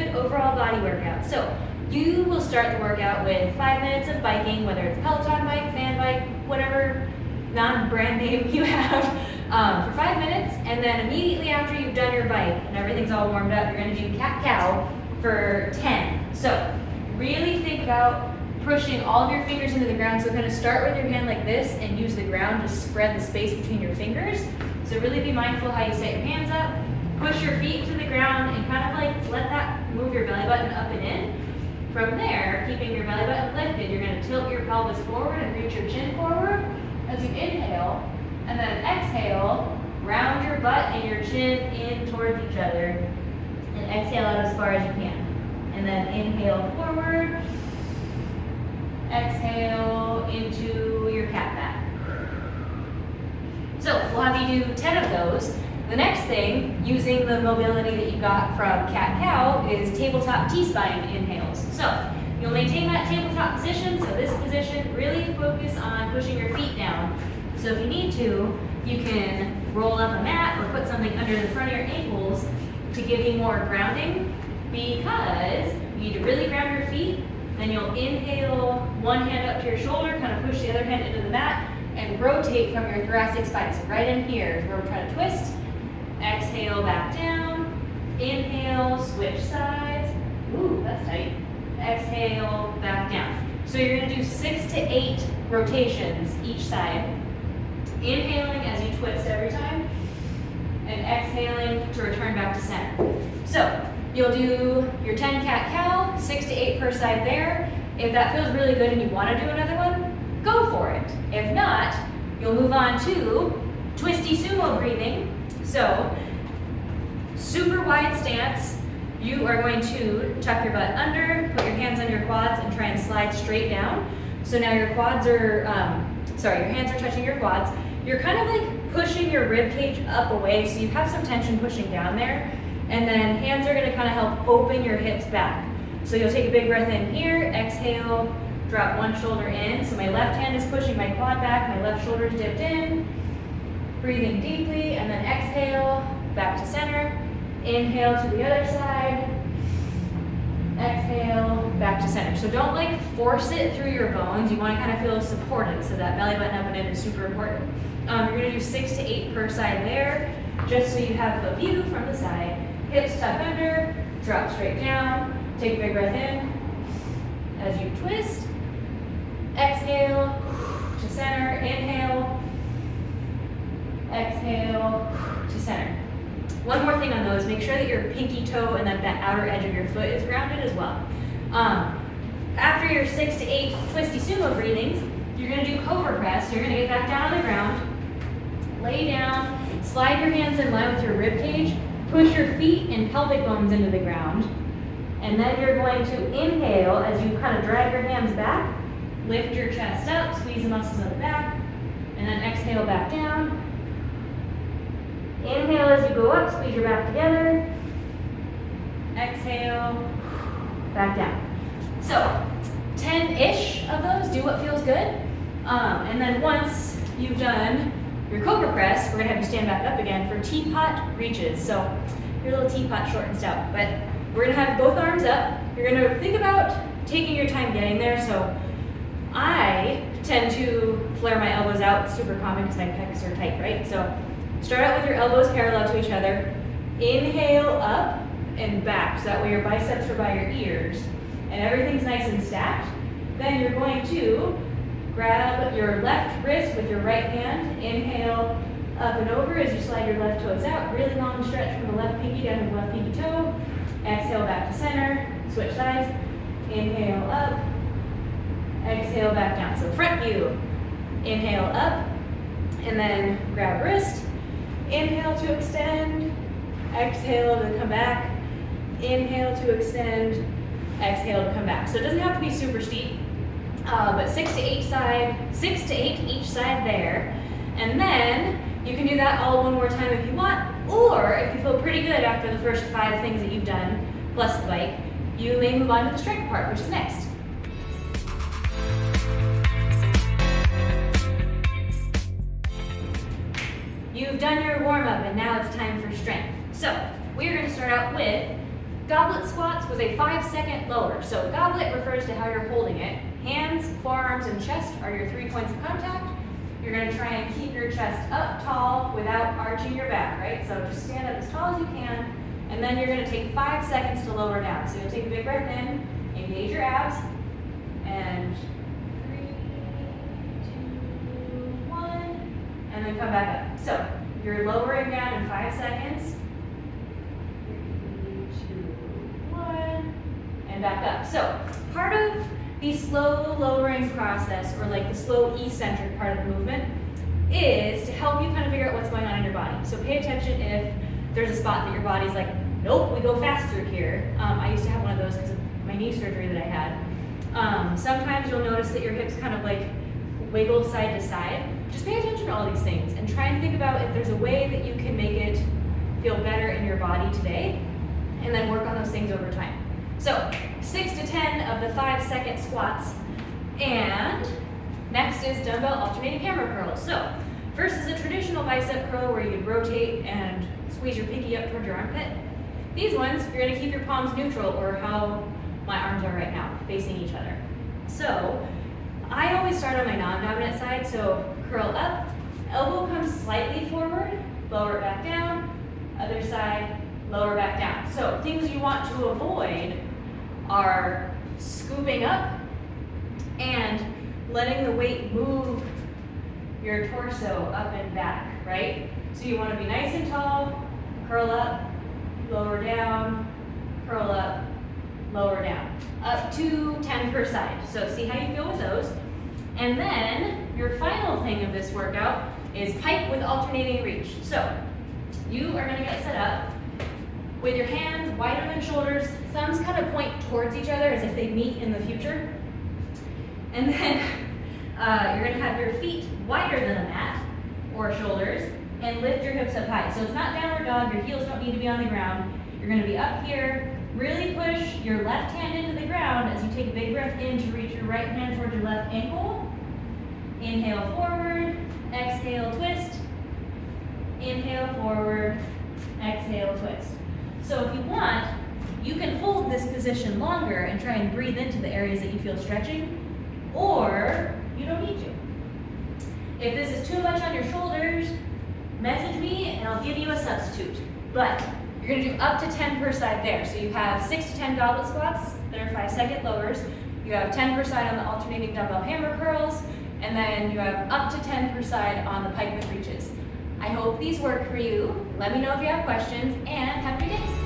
good overall body workout. So you will start the workout with 5 minutes of biking, whether it's Peloton bike, fan bike, whatever non-brand name you have, for 5 minutes, and then immediately after you've done your bike and everything's all warmed up, you're gonna do cat-cow for 10. So really think about pushing all of your fingers into the ground. So we're gonna start with your hand like this and use the ground to spread the space between your fingers. So really be mindful how you set your hands up, push your feet to the ground, and kind of like let that move your belly button up and in. From there, keeping your belly button lifted, you're gonna tilt your pelvis forward and reach your chin forward as you inhale, and then exhale, round your butt and your chin in towards each other, and exhale out as far as you can. And then inhale forward, exhale into your cat back. So we'll have you do 10 of those. The next thing, using the mobility that you got from cat-cow, is tabletop T-spine inhales. So you'll maintain that tabletop position. So this position, really focus on pushing your feet down. So if you need to, you can roll up a mat or put something under the front of your ankles to give you more grounding, because you need to really ground your feet. Then you'll inhale one hand up to your shoulder, kind of push the other hand into the mat, and rotate from your thoracic spine. So right in here is where we're trying to twist. Exhale, back down. Inhale, switch sides. Ooh, that's tight. Exhale, back down. So you're gonna do 6 to 8 rotations each side. Inhaling as you twist every time, and exhaling to return back to center. So you'll do your 10 cat-cow, 6 to 8 per side there. If that feels really good and you wanna do another one, go for it. If not, you'll move on to twisty sumo breathing. So, super wide stance. You are going to tuck your butt under, put your hands on your quads, and try and slide straight down. So now your quads are, your hands are touching your quads. You're kind of like pushing your rib cage up away, so you have some tension pushing down there. And then hands are gonna kind of help open your hips back. So you'll take a big breath in here, exhale, drop one shoulder in. So my left hand is pushing my quad back, my left shoulder is dipped in. Breathing deeply, and then exhale, back to center. Inhale to the other side. Exhale, back to center. So don't like force it through your bones. You want to kind of feel supported, so that belly button up and in is super important. You're going to do 6 to 8 per side there, just so you have the view from the side. Hips tuck under, drop straight down. Take a big breath in as you twist. Exhale to center. Inhale. Exhale to center. One more thing on those, make sure that your pinky toe and then that outer edge of your foot is grounded as well. After your 6 to 8 twisty sumo breathings, you're gonna do cobra press. You're gonna get back down on the ground, lay down, slide your hands in line with your rib cage, push your feet and pelvic bones into the ground, and then you're going to inhale as you kind of drag your hands back, lift your chest up, squeeze the muscles of the back, and then exhale back down. Inhale as you go up, squeeze your back together. Exhale, back down. So, 10-ish of those, do what feels good. And then once you've done your cobra press, we're gonna have you stand back up again for teapot reaches. So, your little teapot short and stout, but we're gonna have both arms up. You're gonna think about taking your time getting there. So, I tend to flare my elbows out, super common because my pecs are tight, right? So, start out with your elbows parallel to each other. Inhale up and back, so that way your biceps are by your ears and everything's nice and stacked. Then you're going to grab your left wrist with your right hand. Inhale up and over as you slide your left toes out. Really long stretch from the left pinky down to the left pinky toe. Exhale back to center. Switch sides. Inhale up. Exhale back down. So front view. Inhale up and then grab wrist. Inhale to extend, exhale to come back, inhale to extend, exhale to come back. So it doesn't have to be super steep, but 6 to 8 each side there. And then you can do that all one more time if you want, or if you feel pretty good after the first 5 things that you've done, plus the bike, you may move on to the strength part, which is next. You've done your warm-up and now it's time for strength. So we're going to start out with Goblet squats was a 5-second lower. So goblet refers to how you're holding it. Hands, forearms, and chest are your 3 points of contact. You're gonna try and keep your chest up tall without arching your back, right? So just stand up as tall as you can, and then you're gonna take 5 seconds to lower down. So you'll take a big breath in, engage your abs, and 3, 2, 1, and then come back up. So you're lowering down in 5 seconds. 3, 2, 1, and back up. So part of the slow lowering process, or like the slow eccentric part of the movement, is to help you kind of figure out what's going on in your body. So pay attention if there's a spot that your body's like, nope, we go fast through here. I used to have one of those because of my knee surgery that I had. Sometimes you'll notice that your hips kind of like wiggle side to side. Just pay attention to all these things and try and think about if there's a way that you can make it feel better in your body today, and then work on those things over time. So 6 to 10 of the 5-second squats. And next is dumbbell alternating hammer curls. So first is a traditional bicep curl where you could rotate and squeeze your pinky up toward your armpit. These ones, you're gonna keep your palms neutral, or how my arms are right now, facing each other. So I always start on my non-dominant side, so curl up, elbow comes slightly forward, lower it back down, other side, lower back down. So things you want to avoid are scooping up and letting the weight move your torso up and back, right? So you want to be nice and tall, curl up, lower down, curl up, lower down, up to 10 per side. So see how you feel with those. And then your final thing of this workout is pike with alternating reach. So you are going to get set up with your hands wider than shoulders, thumbs kind of point towards each other as if they meet in the future. And then you're gonna have your feet wider than the mat or shoulders, and lift your hips up high. So it's not downward dog, your heels don't need to be on the ground. You're gonna be up here, really push your left hand into the ground as you take a big breath in to reach your right hand towards your left ankle. Inhale forward, exhale twist. Inhale forward, exhale twist. So if you want, you can hold this position longer and try and breathe into the areas that you feel stretching, or you don't need to. If this is too much on your shoulders, message me and I'll give you a substitute. But you're gonna do up to 10 per side there. So you have 6 to 10 goblet squats that are 5-second lowers. You have 10 per side on the alternating dumbbell hammer curls, and then you have up to 10 per side on the pike with reaches. I hope these work for you. Let me know if you have questions, and have a good day.